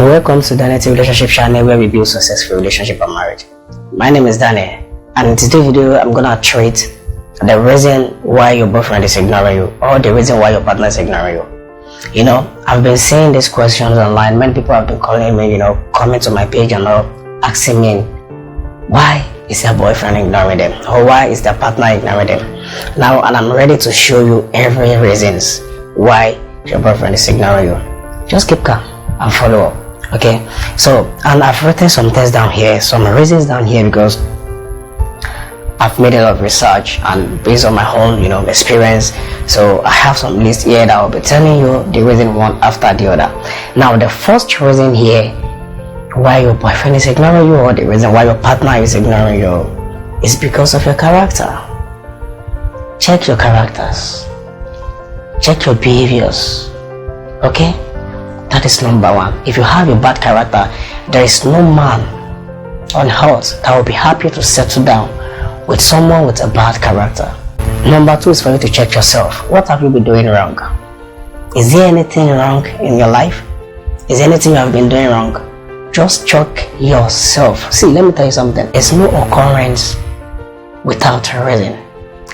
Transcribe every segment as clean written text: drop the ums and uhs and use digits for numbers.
Welcome to Daniel.T relationship channel where we build successful relationship and marriage. My name is Daniel, and in today's video I'm gonna treat the reason why your boyfriend is ignoring you or the reason why your partner is ignoring you. You know, I've been seeing these questions online. Many people have been calling me, coming to my page and asking me, why is their boyfriend ignoring them, or why is their partner ignoring them? Now, and I'm ready to show you every reasons why your boyfriend is ignoring you. Just keep calm and follow up. Okay, so, and I've written some things down here, some reasons down here, because I've made a lot of research and based on my own experience. So I have some list here that I'll be telling you the reason one after the other. Now, the first reason here why your boyfriend is ignoring you, or the reason why your partner is ignoring you, is because of your character. Check your characters, check your behaviors. Okay, that is number one. If you have a bad character, there is no man on earth that will be happy to settle down with someone with a bad character. Number two is for you to check yourself. What have you been doing wrong? Is there anything wrong in your life? Is there anything you have been doing wrong? Just check yourself. See, let me tell you something. There's no occurrence without a reason.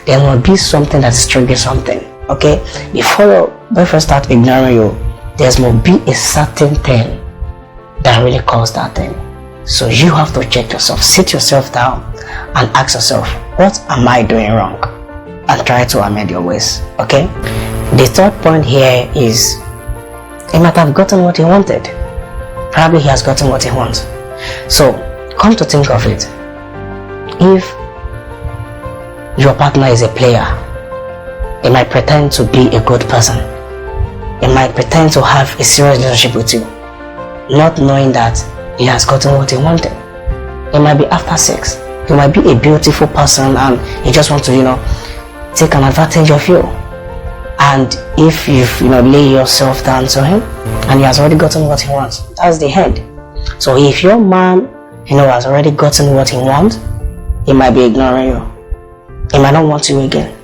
There must be something that is triggering something. Okay? Before your boyfriend starts ignoring you, there must be a certain thing that really caused that thing. So you have to check yourself, sit yourself down and ask yourself, what am I doing wrong? And try to amend your ways. Okay? The third point here is, he might have gotten what he wanted. Probably he has gotten what he wants. So come to think of it, if your partner is a player, he might pretend to be a good person. He might pretend to have a serious relationship with you, not knowing that he has gotten what he wanted. He might be after sex. He might be a beautiful person and he just wants to, take an advantage of you. And if you've, lay yourself down to him and he has already gotten what he wants, that's the end. So if your man, has already gotten what he wants, he might be ignoring you. He might not want you again.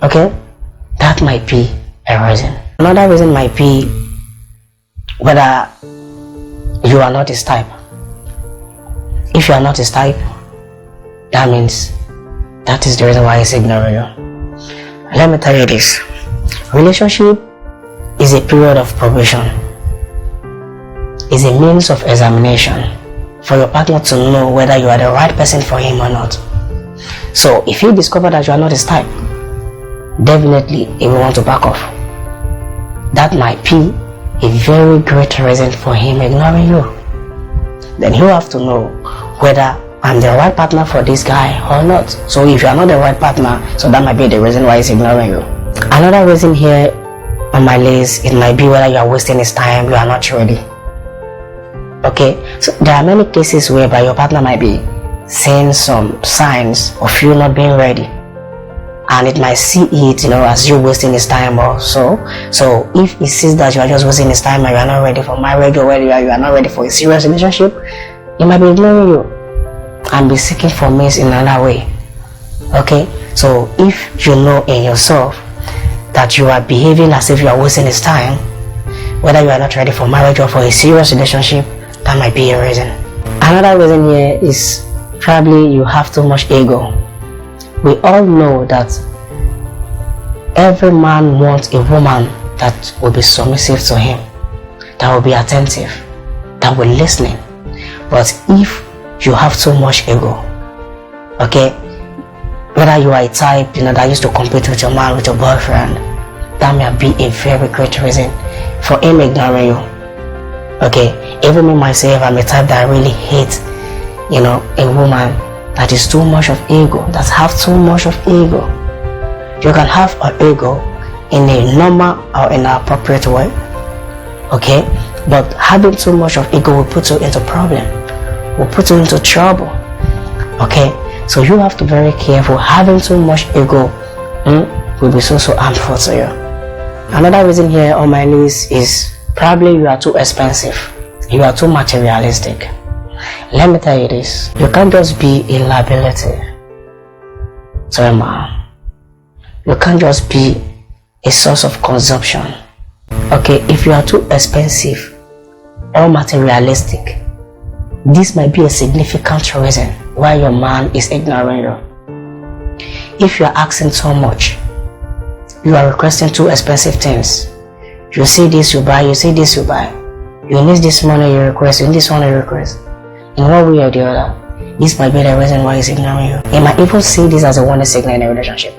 Okay? That might be a reason. Another reason might be whether you are not his type. If you are not his type, that means that is the reason why he's ignoring you. Let me tell you this. Relationship is a period of probation. It's a means of examination for your partner to know whether you are the right person for him or not. So if you discover that you are not his type, definitely he will want to back off. That might be a very great reason for him ignoring you. Then you have to know whether I'm the right partner for this guy or not. So if you are not the right partner, so that might be the reason why he's ignoring you. Another reason here on my list, it might be whether you are wasting his time, you are not ready. Okay, so there are many cases whereby your partner might be seeing some signs of you not being ready, and it might see it, as you wasting his time or so. So if he sees that you are just wasting his time and you are not ready for marriage, or whether you are not ready for a serious relationship, he might be ignoring you and be seeking for means in another way. Okay, so if you know in yourself that you are behaving as if you are wasting his time, whether you are not ready for marriage or for a serious relationship, that might be a reason. Another reason here is probably you have too much ego. We all know that every man wants a woman that will be submissive to him, that will be attentive, that will listen. But if you have too much ego, okay, whether you are a type that used to compete with your man, with your boyfriend, that may be a very great reason for him ignoring you. Okay, even me myself, I'm a type that I really hate a woman that is too much of ego, that have too much of ego. You can have an ego in a normal or in an appropriate way, okay, but having too much of ego will put you into problem, will put you into trouble. Okay, so you have to be very careful. Having too much ego will be so harmful to you. Another reason here on my list is probably you are too expensive, you are too materialistic. Let me tell you this, you can't just be a liability to a man. You can't just be a source of consumption. Okay, if you are too expensive, or materialistic. This might be a significant reason why your man is ignoring you. If you are asking so much, you are requesting too expensive things. You see this, you buy, you see this, you buy. You need this money, you request, you need this one, you request. In one way or the other, this might be the reason why he's ignoring you. He might even see this as a warning signal in a relationship.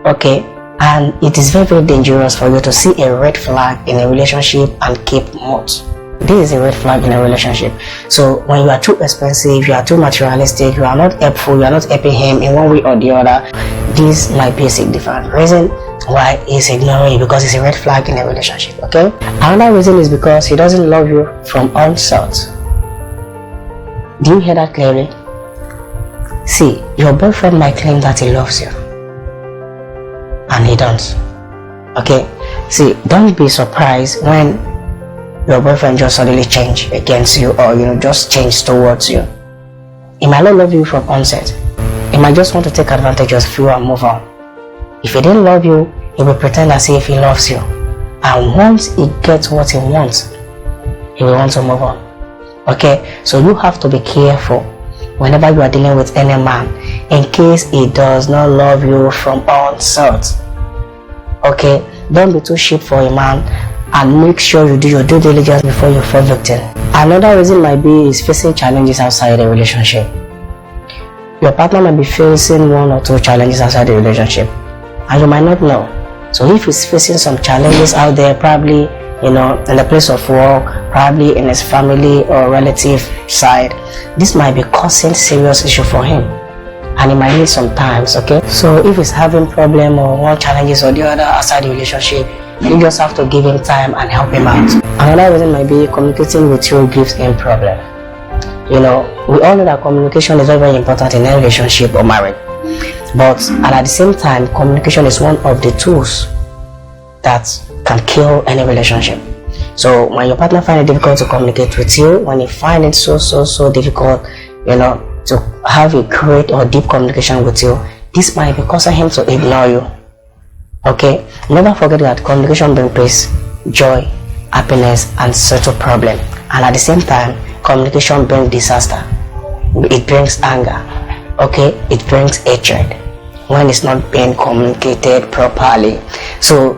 Okay? And it is very, very dangerous for you to see a red flag in a relationship and keep mute. This is a red flag in a relationship. So when you are too expensive, you are too materialistic, you are not helpful, you are not helping him in one way or the other, this might be a significant reason why he's ignoring you, because it's a red flag in a relationship. Okay? Another reason is because he doesn't love you from onset. Do you hear that clearly? See, your boyfriend might claim that he loves you, and he don't. Okay? See, don't be surprised when your boyfriend just suddenly change against you, or just change towards you. He might not love you from onset. He might just want to take advantage of you and move on. If he didn't love you, he will pretend as if he loves you, and once he gets what he wants, he will want to move on. Okay, so you have to be careful whenever you are dealing with any man, in case he does not love you from onset. Okay, don't be too cheap for a man, and make sure you do your due diligence before you fall victim. Another reason might be is facing challenges outside the relationship. Your partner might be facing one or two challenges outside the relationship, and you might not know. So if he's facing some challenges out there, probably in the place of work, probably in his family or relative side, this might be causing serious issue for him, and he might need some time. Okay, so if he's having problem or one challenges or the other outside the relationship, you just have to give him time and help him out. Another reason might be communicating with you gives him problem. We all know that communication is very, very important in any relationship or marriage. But at the same time, communication is one of the tools that can kill any relationship. So when your partner finds it difficult to communicate with you, when he finds it so difficult, to have a great or deep communication with you, this might be causing him to ignore you. Okay, never forget that communication brings peace, joy, happiness, and settle problem. And at the same time, communication brings disaster. It brings anger. Okay, it brings hatred when it's not being communicated properly. So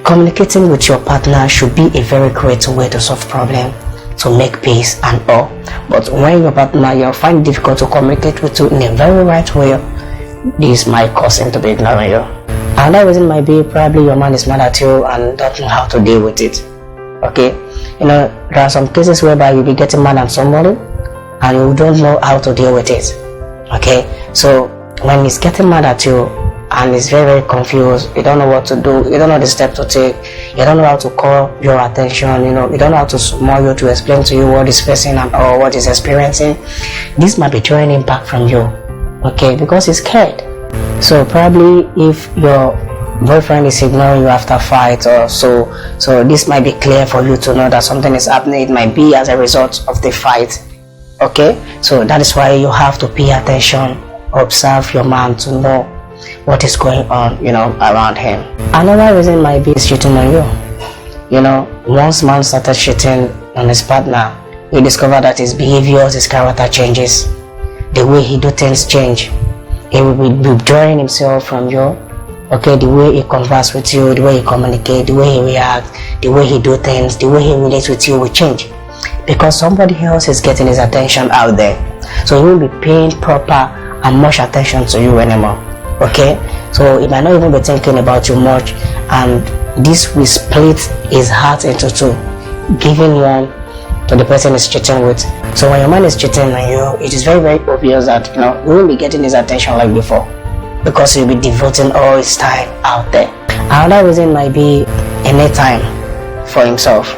communicating with your partner should be a very great way to solve problem, to make peace and all. But when your partner you find it difficult to communicate with you in a very right way, this might cause him to be ignoring you. Another reason might be probably your man is mad at you and don't know how to deal with it. Okay, there are some cases whereby you'll be getting mad at somebody and you don't know how to deal with it. Okay, so when he's getting mad at you and he's very, very confused, you don't know what to do, you don't know the step to take, you don't know how to call your attention, you don't know how to small you to explain to you what he's facing or what he's experiencing, this might be drawing him back from you. Okay, because he's scared. So probably if your boyfriend is ignoring you after fight or so this might be clear for you to know that something is happening. It might be as a result of the fight. Okay, so that is why you have to pay attention, observe your man to know what is going on around him. Another reason might be cheating on you. Once man started cheating on his partner, you discover that his behaviors, his character changes, the way he do things change. He will be withdrawing himself from you. Okay, the way he converse with you, the way he communicate, the way he react, the way he do things, the way he relates with you will change, because somebody else is getting his attention out there. So he won't be paying proper and much attention to you anymore. Okay, so he might not even be thinking about you much, and this will split his heart into two, giving one to the person he's cheating with. So when your man is cheating on you, it is very, very obvious that you won't be getting his attention like before, because he'll be devoting all his time out there. Another reason might be any time for himself.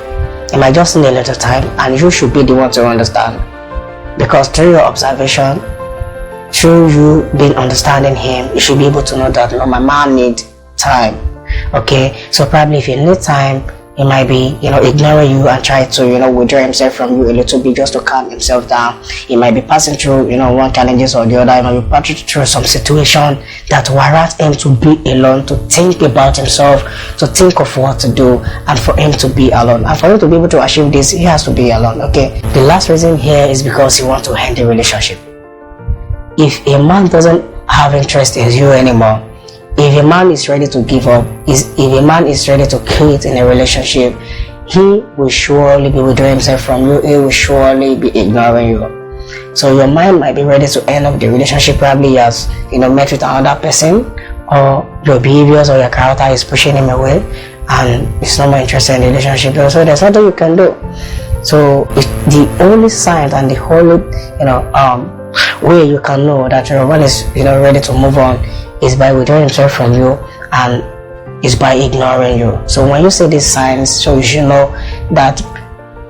He might just need a little time, and you should be the one to understand, because through your observation, through you being understanding him, you should be able to know that my man needs time. Okay, so probably if you need time, He might be, ignoring you and try to, withdraw himself from you a little bit just to calm himself down. He might be passing through, one challenges or the other. He might be passing through some situation that warrants him to be alone, to think about himself, to think of what to do, and for him to be alone. And for him to be able to achieve this, he has to be alone, okay? The last reason here is because he wants to end the relationship. If a man doesn't have interest in you anymore, if a man is ready to give up, if a man is ready to quit in a relationship, he will surely be withdrawing himself from you. He will surely be ignoring you. So your mind might be ready to end up the relationship, probably as met with another person, or your behaviors or your character is pushing him away, and he's not more interested in the relationship. So there's nothing you can do. So the only sign and the only way you can know that your man is ready to move on is by withdrawing himself from you, and is by ignoring you. So when you see these signs, so you should know that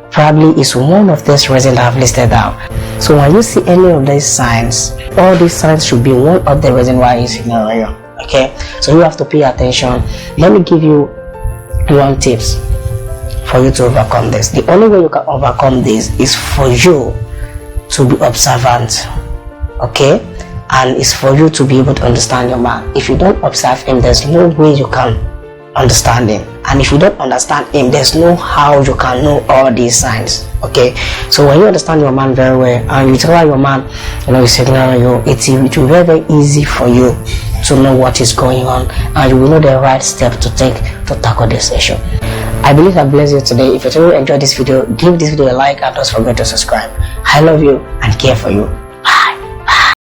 probably is one of these reasons I've listed down. So when you see any of these signs, all these signs should be one of the reasons why he's ignoring you. Okay, so you have to pay attention. Let me give you one tips for you to overcome this. The only way you can overcome this is for you to be observant, okay? And it's for you to be able to understand your man. If you don't observe him, there's no way you can understand him. And if you don't understand him, there's no how you can know all these signs, okay? So when you understand your man very well, and you tell your man, is ignoring you, it will be very, very easy for you to know what is going on, and you will know the right step to take to tackle this issue. I believe I blessed you today. If you truly enjoyed this video, give this video a like and don't forget to subscribe. I love you and care for you.